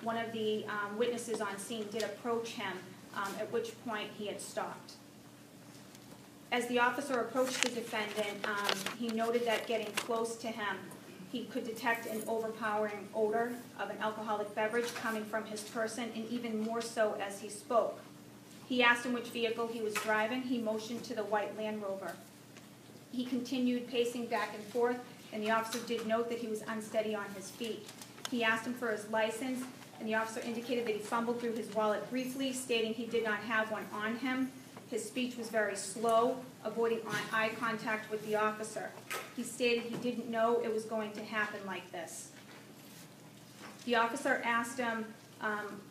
one of the witnesses on scene did approach him, at which point he had stopped. As the officer approached the defendant, he noted that getting close to him, he could detect an overpowering odor of an alcoholic beverage coming from his person, and even more so as he spoke. He asked him which vehicle he was driving. He motioned to the white Land Rover. He continued pacing back and forth, and the officer did note that he was unsteady on his feet. He asked him for his license, and the officer indicated that he fumbled through his wallet briefly, stating he did not have one on him. His speech was very slow, avoiding eye contact with the officer. He stated he didn't know it was going to happen like this. The officer asked him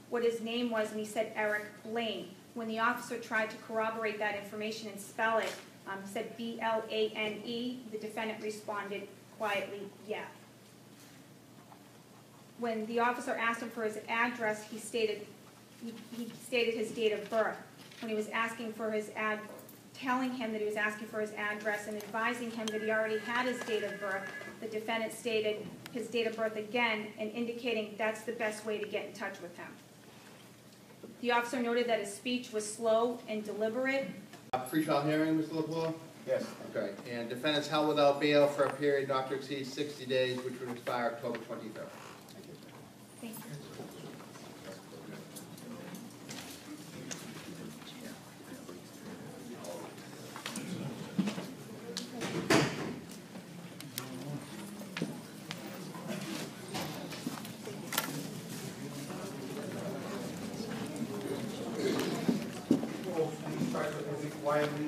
what his name was, and he said Eric Blaine. When the officer tried to corroborate that information and spell it, he said B-L-A-N-E. The defendant responded quietly, yeah. When the officer asked him for his address, he stated his date of birth. When he was asking for his telling him that he was asking for his address and advising him that he already had his date of birth, the defendant stated his date of birth again and indicating that's the best way to get in touch with him. The officer noted that his speech was slow and deliberate. Pre-trial hearing, Mr. LaPula? Yes. Okay. And defendants held without bail for a period not to exceed 60 days, which would expire October 23rd. Thank you. Quietly.